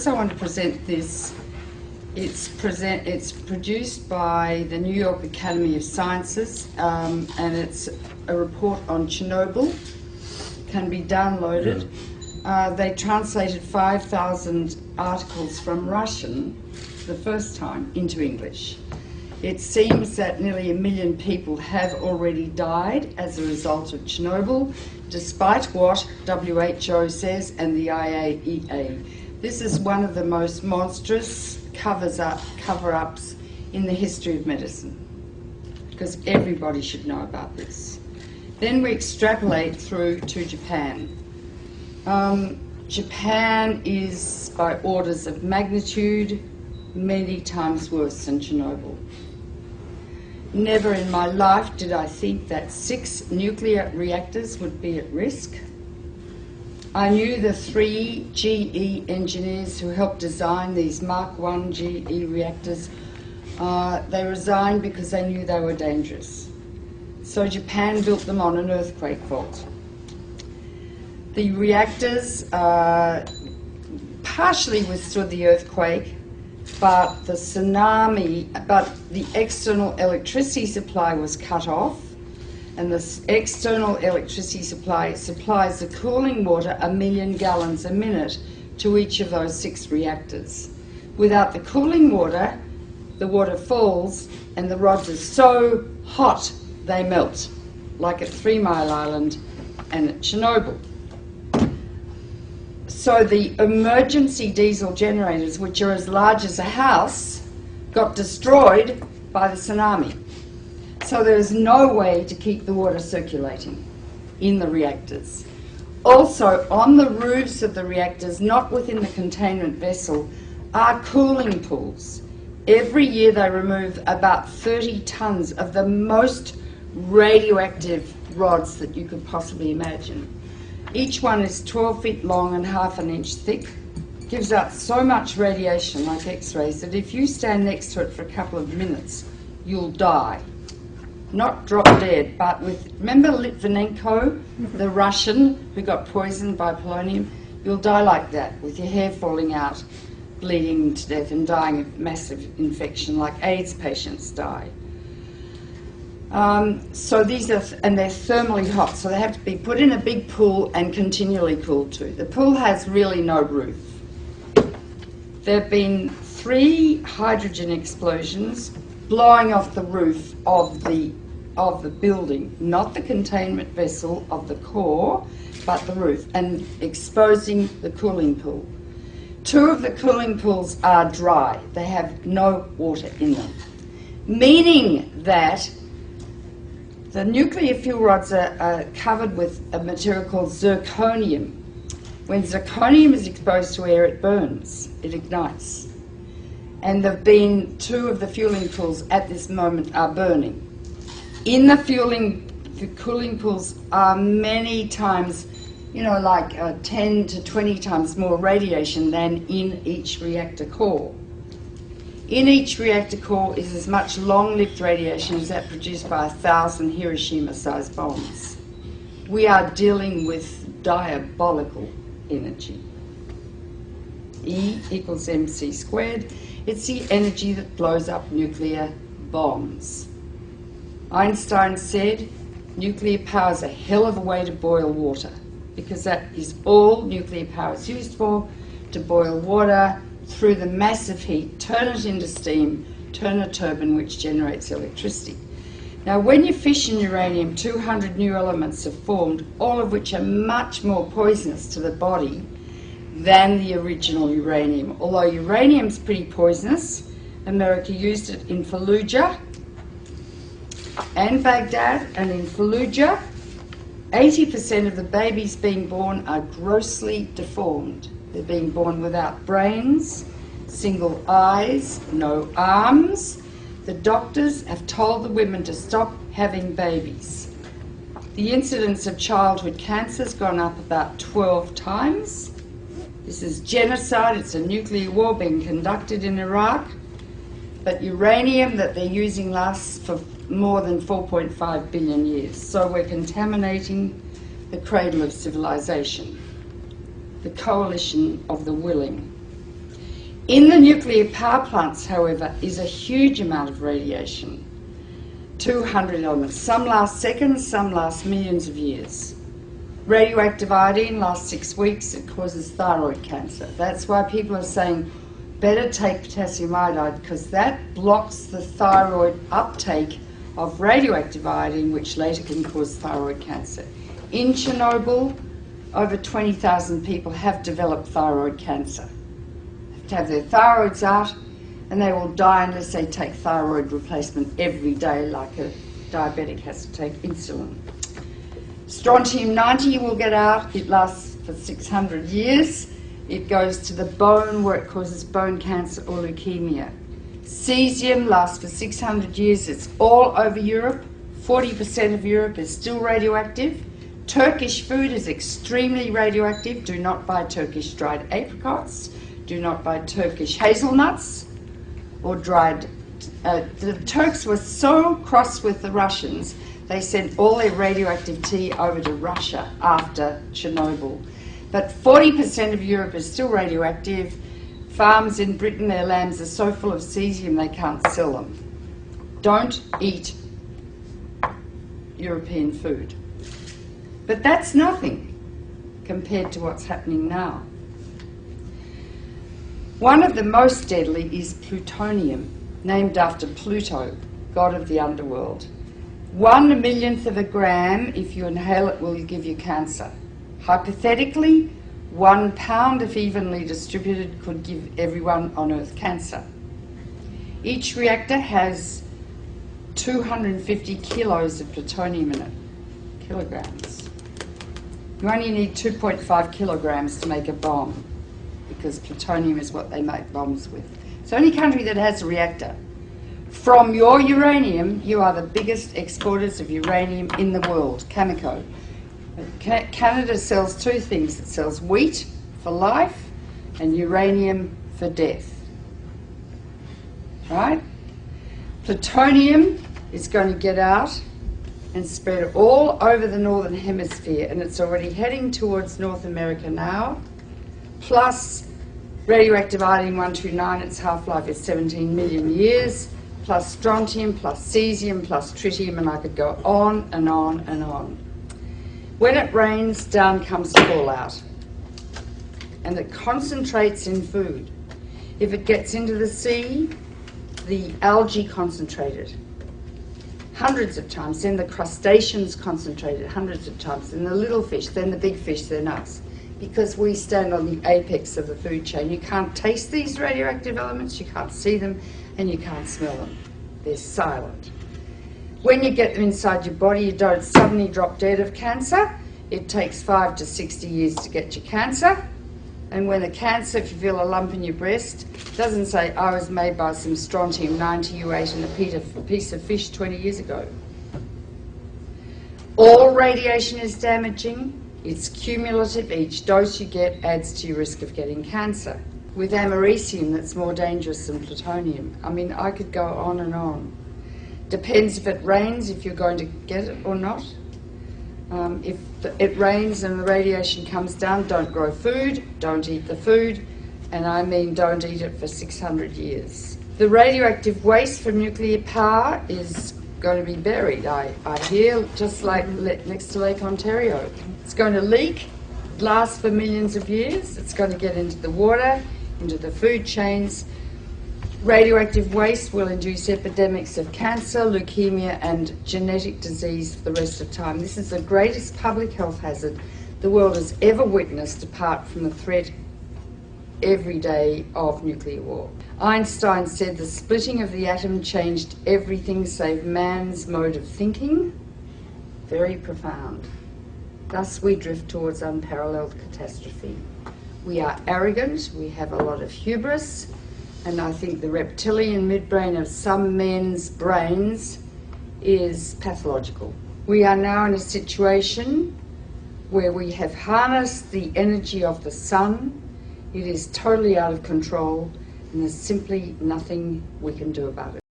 first I want to present this. It's produced by the New York Academy of Sciences, and it's a report on Chernobyl. Can be downloaded. They translated 5,000 articles from Russian for the first time into English. It seems that nearly 1 million people have already died as a result of Chernobyl, despite what WHO says and the IAEA. This is one of the most monstrous cover-ups in the history of medicine, because everybody should know about this. Then we extrapolate through to Japan. Japan is, by orders of magnitude, many times worse than Chernobyl. Never in my life did I think that 6 nuclear reactors would be at risk. I knew the 3 GE engineers who helped design these Mark I GE reactors. They resigned because they knew they were dangerous. So Japan built them on an earthquake fault. The reactors partially withstood the earthquake, but the external electricity supply was cut off, and the external electricity supply supplies the cooling water 1 million gallons a minute to each of those 6 reactors. Without the cooling water, the water falls and the rods are so hot they melt, like at 3 Mile Island and at Chernobyl. So the emergency diesel generators, which are as large as a house, got destroyed by the tsunami. So there is no way to keep the water circulating in the reactors. Also, on the roofs of the reactors, not within the containment vessel, are cooling pools. Every year they remove about 30 tons of the most radioactive rods that you could possibly imagine. Each one is 12 feet long and ½ an inch thick. Gives out so much radiation, like X-rays, that if you stand next to it for a couple of minutes, you'll die. Not drop dead, but with, remember Litvinenko, the Russian who got poisoned by polonium? You'll die like that, with your hair falling out, bleeding to death and dying of massive infection, like AIDS patients die. So these are, and they're thermally hot, so they have to be put in a big pool and continually cooled too. The pool has really no roof. There have been 3 hydrogen explosions blowing off the roof of the building, not the containment vessel of the core, but the roof, and exposing the cooling pool. 2 of the cooling pools are dry. They have no water in them, meaning that the nuclear fuel rods are covered with a material called zirconium. When zirconium is exposed to air, it burns, it ignites. And there have been 2 of the fueling pools at this moment are burning. In the cooling pools are many times, like 10 to 20 times more radiation than in each reactor core. In each reactor core is as much long-lived radiation as that produced by 1,000 Hiroshima-sized bombs. We are dealing with diabolical energy. E equals mc squared. It's the energy that blows up nuclear bombs. Einstein said nuclear power is a hell of a way to boil water, because that is all nuclear power is used for, to boil water through the massive heat, turn it into steam, turn a turbine which generates electricity. Now when you fission uranium, 200 new elements are formed, all of which are much more poisonous to the body than the original uranium. Although uranium's pretty poisonous, America used it in Fallujah and Baghdad, and in Fallujah 80% of the babies being born are grossly deformed. They're being born without brains, single eyes, no arms. The doctors have told the women to stop having babies. The incidence of childhood cancer has gone up about 12 times. This is genocide. It's a nuclear war being conducted in Iraq. But uranium that they're using lasts for more than 4.5 billion years. So we're contaminating the cradle of civilization, the coalition of the willing. In the nuclear power plants, however, is a huge amount of radiation. 200 elements. Some last seconds, some last millions of years. Radioactive iodine lasts 6 weeks. It causes thyroid cancer. That's why people are saying better take potassium iodide, because that blocks the thyroid uptake of radioactive iodine, which later can cause thyroid cancer. In Chernobyl, over 20,000 people have developed thyroid cancer. They have to have their thyroids out, and they will die unless they take thyroid replacement every day, like a diabetic has to take insulin. Strontium-90 will get out. It lasts for 600 years. It goes to the bone, where it causes bone cancer or leukemia. Cesium lasts for 600 years. It's all over Europe. 40% of Europe is still radioactive. Turkish food is extremely radioactive. Do not buy Turkish dried apricots. Do not buy Turkish hazelnuts or dried... the Turks were so cross with the Russians, they sent all their radioactive tea over to Russia after Chernobyl. But 40% of Europe is still radioactive. Farms in Britain, their lambs are so full of cesium they can't sell them. Don't eat European food. But that's nothing compared to what's happening now. One of the most deadly is plutonium, named after Pluto, god of the underworld. 1/1,000,000th of a gram, if you inhale it, will give you cancer. Hypothetically, 1 pound, if evenly distributed, could give everyone on Earth cancer. Each reactor has 250 kilos of plutonium in it, kilograms. You only need 2.5 kilograms to make a bomb, because plutonium is what they make bombs with. It's the only country that has a reactor. From your uranium, you are the biggest exporters of uranium in the world, Cameco. Canada sells 2 things. It sells wheat for life and uranium for death. Right? Plutonium is going to get out and spread all over the northern hemisphere, and it's already heading towards North America now. Plus radioactive iodine-129, its half-life is 17 million years, plus strontium, plus cesium, plus tritium, and I could go on and on and on. When it rains, down comes fallout, and it concentrates in food. If it gets into the sea, the algae concentrated hundreds of times, then the crustaceans concentrated hundreds of times, then the little fish, then the big fish, then us. Because we stand on the apex of the food chain. You can't taste these radioactive elements, you can't see them, and you can't smell them. They're silent. When you get them inside your body, you don't suddenly drop dead of cancer. It takes 5 to 60 years to get your cancer. And when the cancer, if you feel a lump in your breast, doesn't say, I was made by some strontium-90 you ate in a piece of fish 20 years ago. All radiation is damaging. It's cumulative. Each dose you get adds to your risk of getting cancer. With americium, that's more dangerous than plutonium. I mean, I could go on and on. Depends if it rains, if you're going to get it or not. If it rains and the radiation comes down, don't grow food, don't eat the food, and I mean don't eat it for 600 years. The radioactive waste from nuclear power is going to be buried, I hear, just like next to Lake Ontario. It's going to leak, last for millions of years. It's going to get into the water, into the food chains. Radioactive waste will induce epidemics of cancer, leukemia, and genetic disease for the rest of time. This is the greatest public health hazard the world has ever witnessed, apart from the threat every day of nuclear war. Einstein said the splitting of the atom changed everything save man's mode of thinking. Very profound. Thus we drift towards unparalleled catastrophe. We are arrogant, we have a lot of hubris, and I think the reptilian midbrain of some men's brains is pathological. We are now in a situation where we have harnessed the energy of the sun. It is totally out of control, and there's simply nothing we can do about it.